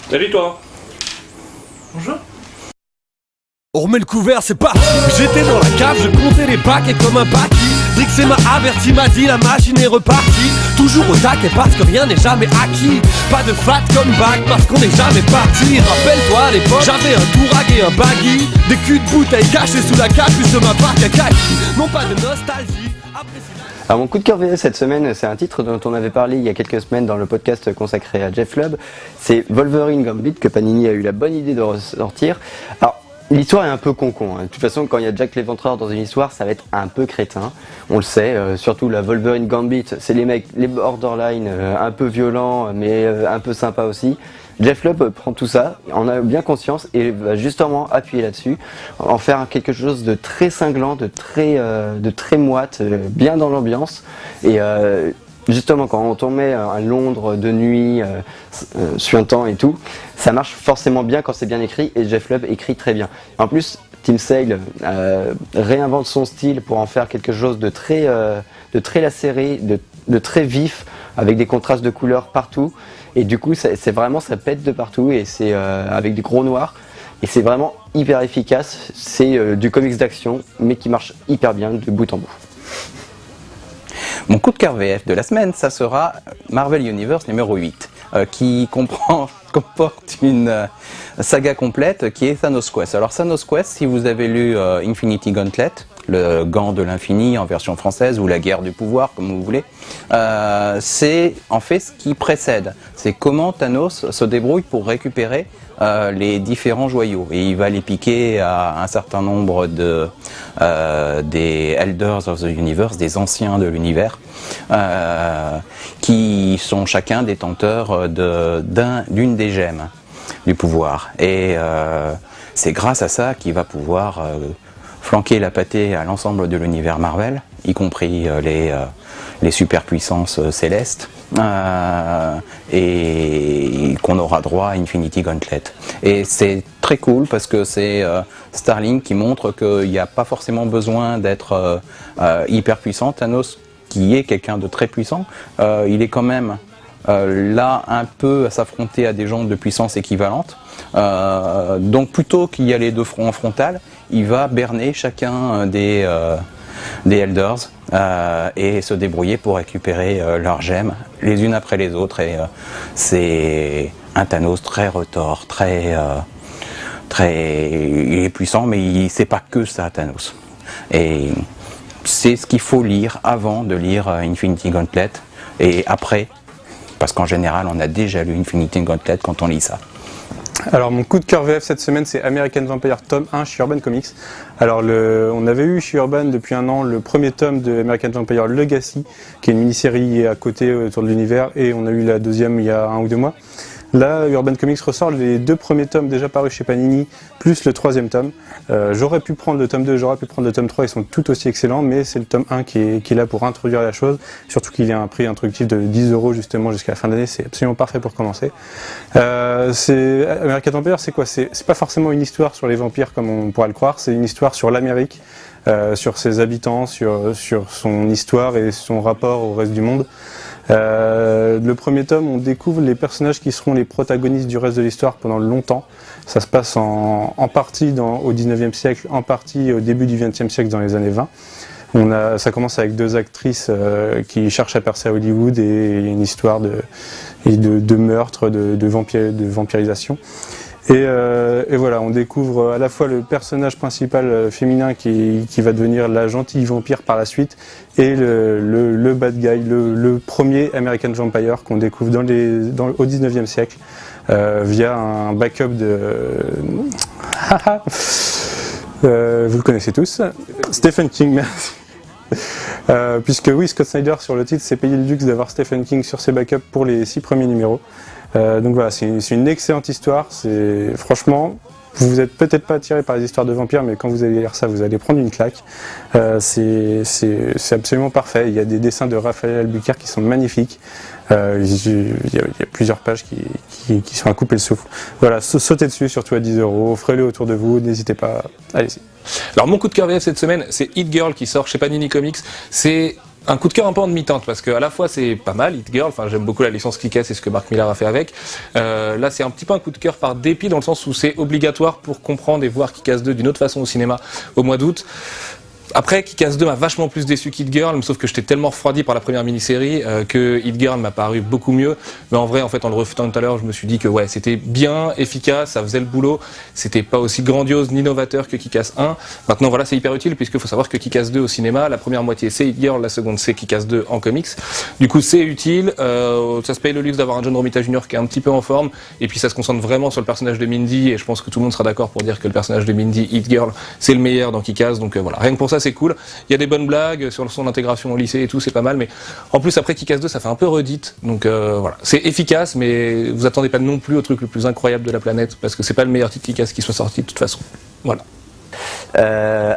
Salut toi. Bonjour. On remet le couvert, c'est parti. J'étais dans la cave, je comptais les bacs et comme un paquis Drixé m'a averti, m'a dit la machine est repartie. Toujours au taquet parce que rien n'est jamais acquis. Pas de fat comme bac parce qu'on n'est jamais parti. Rappelle-toi à l'époque, j'avais un tourag et un baggy. Des culs de bouteilles cachés sous la capuce de ma barque à kaki. Non pas de nostalgie. Alors mon coup de cœur VF cette semaine, c'est un titre dont on avait parlé il y a quelques semaines dans le podcast consacré à Jeff Lubb. C'est Wolverine Gambit que Panini a eu la bonne idée de ressortir. Alors l'histoire est un peu con-con. De toute façon, quand il y a Jack l'Éventreur dans une histoire, ça va être un peu crétin. On le sait, surtout la Wolverine Gambit, c'est les mecs, les borderline, un peu violents, mais un peu sympas aussi. Jeff Lubb prend tout ça, en a bien conscience et va justement appuyer là-dessus, en faire quelque chose de très cinglant, de très moite, bien dans l'ambiance. Et justement, quand on met à Londres de nuit, suintant et tout, ça marche forcément bien quand c'est bien écrit et Jeff Lubb écrit très bien. En plus, Tim Sale réinvente son style pour en faire quelque chose de très lacéré, de très vif, avec des contrastes de couleurs partout. Et du coup, c'est vraiment, ça pète de partout et c'est avec des gros noirs. Et c'est vraiment hyper efficace. C'est du comics d'action, mais qui marche hyper bien de bout en bout. Mon coup de cœur VF de la semaine, ça sera Marvel Universe numéro 8, qui comporte une saga complète qui est Thanos Quest. Alors Thanos Quest, si vous avez lu Infinity Gauntlet, le gant de l'infini en version française, ou la guerre du pouvoir, comme vous voulez, c'est en fait ce qui précède. C'est comment Thanos se débrouille pour récupérer les différents joyaux. Et il va les piquer à un certain nombre des Elders of the Universe, des anciens de l'univers, qui sont chacun détenteurs d'une des gemmes du pouvoir. Et c'est grâce à ça qu'il va pouvoir flanquer la pâtée à l'ensemble de l'univers Marvel, y compris les superpuissances célestes, et qu'on aura droit à Infinity Gauntlet. Et c'est très cool parce que c'est Starlink qui montre qu'il n'y a pas forcément besoin d'être hyper puissant. Thanos, qui est quelqu'un de très puissant, il est quand même là un peu à s'affronter à des gens de puissance équivalente. Donc plutôt qu'il y aller de front en frontal, il va berner chacun des Elders et se débrouiller pour récupérer leurs gemmes les unes après les autres. Et c'est un Thanos très retors, il est puissant, mais c'est pas que ça Thanos. Et c'est ce qu'il faut lire avant de lire Infinity Gauntlet et après, parce qu'en général on a déjà lu Infinity Gauntlet quand on lit ça. Alors mon coup de cœur VF cette semaine, c'est American Vampire tome 1 chez Urban Comics. Alors on avait eu chez Urban depuis un an le premier tome de American Vampire Legacy, qui est une mini-série à côté autour de l'univers, et on a eu la deuxième il y a 1 ou 2 mois. Là, Urban Comics ressort les 2 premiers tomes déjà parus chez Panini, plus le 3e tome. J'aurais pu prendre le tome 2, j'aurais pu prendre le tome 3, ils sont tout aussi excellents, mais c'est le tome 1 qui est là pour introduire la chose, surtout qu'il y a un prix introductif de 10 € justement jusqu'à la fin de l'année, c'est absolument parfait pour commencer. American Vampire, c'est quoi? C'est pas forcément une histoire sur les vampires comme on pourrait le croire, c'est une histoire sur l'Amérique, sur ses habitants, sur son histoire et son rapport au reste du monde. Le premier tome, on découvre les personnages qui seront les protagonistes du reste de l'histoire pendant longtemps. Ça se passe en partie au 19e siècle, en partie au début du 20e siècle, dans les années 20. Ça commence avec 2 actrices qui cherchent à percer à Hollywood et une histoire de meurtre, de vampirisation. Et voilà, on découvre à la fois le personnage principal féminin qui va devenir la gentille vampire par la suite, et le bad guy, le premier American Vampire qu'on découvre au 19e siècle via un backup de... vous le connaissez tous, Stephen King, merci. Puisque oui, Scott Snyder sur le titre s'est payé le luxe d'avoir Stephen King sur ses backups pour les 6 premiers numéros. Donc voilà, c'est une excellente histoire. Franchement, vous n'êtes peut-être pas attiré par les histoires de vampires, mais quand vous allez lire ça, vous allez prendre une claque. C'est absolument parfait. Il y a des dessins de Raphaël Albuquerque qui sont magnifiques. Il y a plusieurs pages qui sont à couper le souffle. Voilà, sautez dessus, surtout à 10 €, offrez-le autour de vous, n'hésitez pas, allez-y. Alors mon coup de cœur VF cette semaine, c'est Hit Girl qui sort chez Panini Comics. C'est un coup de cœur un peu en demi-teinte, parce que à la fois c'est pas mal, Hit Girl, enfin j'aime beaucoup la licence Kick-Ass et ce que Mark Millar a fait avec. Là c'est un petit peu un coup de cœur par dépit, dans le sens où c'est obligatoire pour comprendre et voir Kick-Ass 2 d'une autre façon au cinéma au mois d'août. Après, Kick-Ass 2 m'a vachement plus déçu qu'Hit Girl, sauf que j'étais tellement refroidi par la première mini-série que Hit Girl m'a paru beaucoup mieux. Mais en vrai, en fait, en le refutant tout à l'heure, je me suis dit que ouais, c'était bien, efficace, ça faisait le boulot. C'était pas aussi grandiose ni novateur que Kick-Ass 1. Maintenant, voilà, c'est hyper utile puisqu'il faut savoir que Kick-Ass 2 au cinéma, la première moitié c'est Hit Girl, la seconde c'est Kick-Ass 2 en comics. Du coup, c'est utile. Ça se paye le luxe d'avoir un John Romita Jr. qui est un petit peu en forme. Et puis, ça se concentre vraiment sur le personnage de Mindy. Et je pense que tout le monde sera d'accord pour dire que le personnage de Mindy, Hit Girl, c'est le meilleur dans Kick-Ass. Donc voilà, rien que pour ça, c'est cool. Il y a des bonnes blagues sur son intégration au lycée et tout, c'est pas mal, mais en plus après Kick-Ass 2 ça fait un peu redite, donc voilà, c'est efficace, mais vous attendez pas non plus au truc le plus incroyable de la planète, parce que c'est pas le meilleur titre Kick-Ass qui soit sorti de toute façon. Voilà.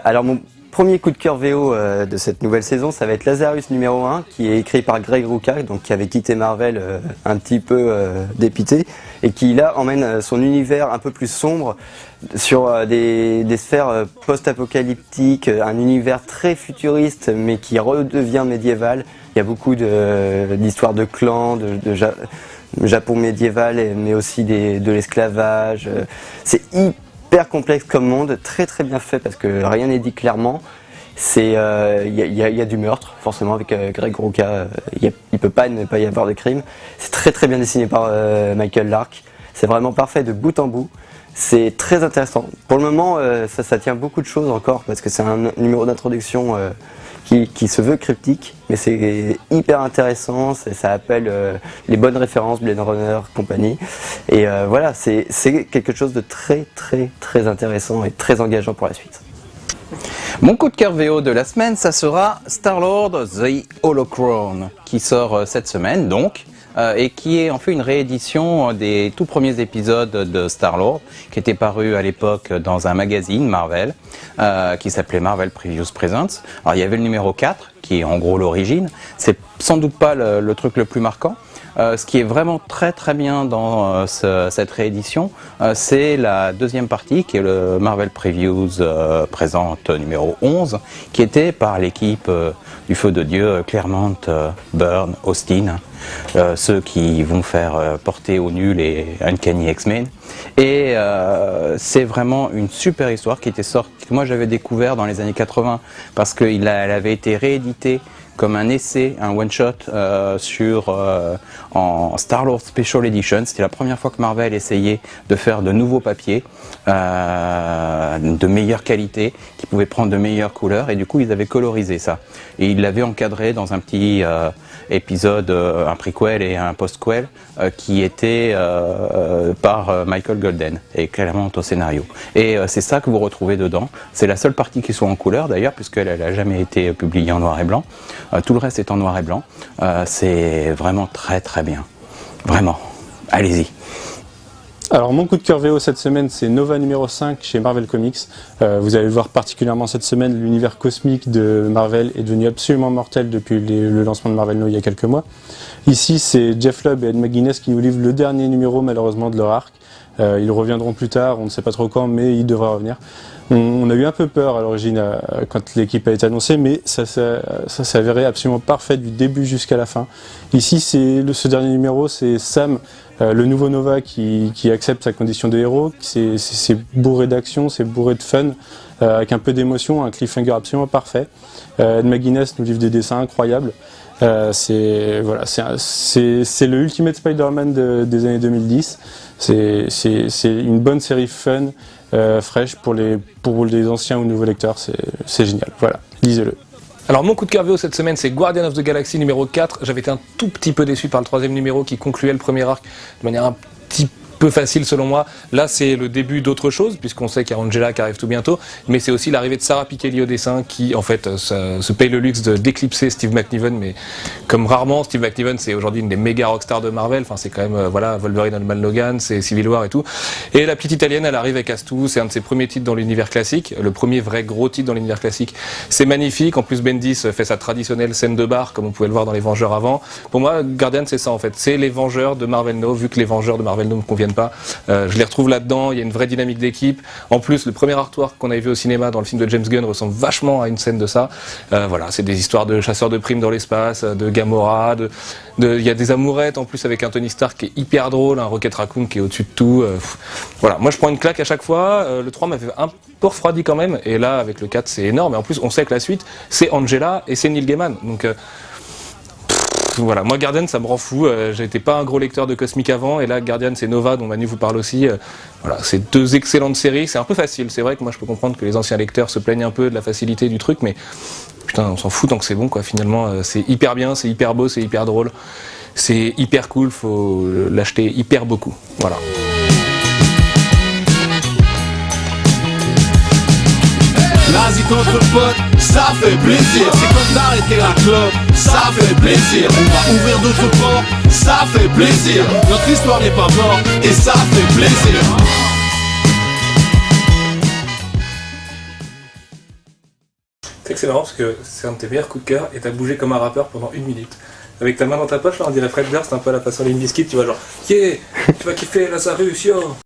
Alors mon premier coup de cœur VO de cette nouvelle saison, ça va être Lazarus numéro 1, qui est écrit par Greg Rucka, donc qui avait quitté Marvel un petit peu dépité, et qui là emmène son univers un peu plus sombre sur des sphères post-apocalyptiques, un univers très futuriste mais qui redevient médiéval. Il y a beaucoup d'histoires de clans, de Japon médiéval, mais aussi de l'esclavage. C'est hyper complexe comme monde, très très bien fait parce que rien n'est dit clairement. Il y a du meurtre forcément avec Greg Rucka, il peut pas ne pas y avoir de crime. C'est très très bien dessiné par Michael Lark. C'est vraiment parfait de bout en bout. C'est très intéressant. Pour le moment, ça tient beaucoup de choses encore parce que c'est un numéro d'introduction qui se veut cryptique, mais c'est hyper intéressant. Ça appelle les bonnes références, Blade Runner, compagnie. Et voilà, c'est quelque chose de très très très intéressant et très engageant pour la suite. Mon coup de cœur VO de la semaine, ça sera Star-Lord The Holocron, qui sort cette semaine donc, et qui est en fait une réédition des tout premiers épisodes de Star-Lord, qui était paru à l'époque dans un magazine Marvel, qui s'appelait Marvel Previews Presents. Alors il y avait le numéro 4, qui est en gros l'origine, c'est sans doute pas le truc le plus marquant. Ce qui est vraiment très très bien dans cette réédition, c'est la deuxième partie qui est le Marvel Previews présente numéro 11, qui était par l'équipe du Feu de Dieu, Claremont, Byrne, Austin, ceux qui vont faire porter au nul les Uncanny X-Men. Et c'est vraiment une super histoire qui était sortie, que moi j'avais découvert dans les années 80 parce qu'elle avait été rééditée comme un essai, un one-shot en Star-Lord Special Edition. C'était la première fois que Marvel essayait de faire de nouveaux papiers de meilleure qualité, qui pouvaient prendre de meilleures couleurs, et du coup ils avaient colorisé ça. Et ils l'avaient encadré dans un petit épisode, un prequel et un postquel, qui était par Michael Golden et Claremont au scénario. Et c'est ça que vous retrouvez dedans. C'est la seule partie qui soit en couleur d'ailleurs, puisqu'elle n'a jamais été publiée en noir et blanc. Tout le reste est en noir et blanc. C'est vraiment très très bien. Vraiment. Allez-y. Alors mon coup de cœur VO cette semaine, c'est Nova numéro 5 chez Marvel Comics. Vous allez le voir particulièrement cette semaine, l'univers cosmique de Marvel est devenu absolument mortel depuis le lancement de Marvel Now il y a quelques mois. Ici, c'est Jeff Lubb et Ed McGuinness qui nous livrent le dernier numéro malheureusement de leur arc. Ils reviendront plus tard, on ne sait pas trop quand, mais ils devraient revenir. On a eu un peu peur à l'origine quand l'équipe a été annoncée, mais ça s'est avéré absolument parfait du début jusqu'à la fin. Ici, ce dernier numéro, c'est Sam, le nouveau Nova qui accepte sa condition de héros. C'est bourré d'action, c'est bourré de fun, avec un peu d'émotion, un cliffhanger absolument parfait. Ed McGuinness nous livre des dessins incroyables. C'est le Ultimate Spider-Man des années 2010. C'est une bonne série fun, fraîche pour les anciens ou nouveaux lecteurs. C'est génial. Voilà, lisez-le. Alors mon coup de cœur VO cette semaine, c'est Guardian of the Galaxy numéro 4. J'avais été un tout petit peu déçu par le troisième numéro qui concluait le premier arc de manière un petit peu facile selon moi. Là c'est le début d'autre chose puisqu'on sait qu'il y a Angela qui arrive tout bientôt, mais c'est aussi l'arrivée de Sarah Pikeli au dessin qui en fait se paye le luxe d'éclipser Steve McNiven, mais comme rarement. Steve McNiven c'est aujourd'hui une des méga rockstars de Marvel, enfin c'est quand même voilà Wolverine and Man Logan, c'est Civil War et tout. Et la petite italienne elle arrive avec Astu, c'est un de ses premiers titres dans l'univers classique, le premier vrai gros titre dans l'univers classique. C'est magnifique, en plus Bendis fait sa traditionnelle scène de bar comme on pouvait le voir dans les Vengeurs avant. Pour moi Guardian c'est ça en fait, c'est les Vengeurs de Marvel Now, vu que les Vengeurs de Marvel Now me conviennent souviennent pas. Je les retrouve là-dedans, il y a une vraie dynamique d'équipe. En plus, le premier artwork qu'on avait vu au cinéma dans le film de James Gunn ressemble vachement à une scène de ça. Voilà, c'est des histoires de chasseurs de primes dans l'espace, de Gamora, il y a des amourettes en plus avec un Tony Stark qui est hyper drôle, un Rocket Raccoon qui est au-dessus de tout. Voilà, moi je prends une claque à chaque fois. Le 3 m'avait un peu refroidi quand même, et là avec le 4 c'est énorme. Et en plus on sait que la suite c'est Angela et c'est Neil Gaiman. Donc voilà, moi Guardian ça me rend fou. J'étais pas un gros lecteur de Cosmic avant, et là Guardian c'est Nova dont Manu vous parle aussi. Voilà, c'est deux excellentes séries. C'est un peu facile. C'est vrai que moi je peux comprendre que les anciens lecteurs se plaignent un peu de la facilité du truc, mais putain on s'en fout tant que c'est bon quoi. Finalement c'est hyper bien, c'est hyper beau, c'est hyper drôle. C'est hyper cool, faut l'acheter hyper beaucoup. Voilà. Nazi contre potes, ça fait plaisir. C'est comme d'arrêter la clope, ça fait plaisir. On va ouvrir d'autres portes, ça fait plaisir. Notre histoire n'est pas morte et ça fait plaisir. C'est excellent parce que c'est un de tes meilleurs coups de cœur et t'as bougé comme un rappeur pendant 1 minute. Avec ta main dans ta poche, là, on dirait Fred Durst, un peu à la façon Limp Bizkit, tu vois, genre, yeah, tu vas kiffer, là, ça réussit, oh.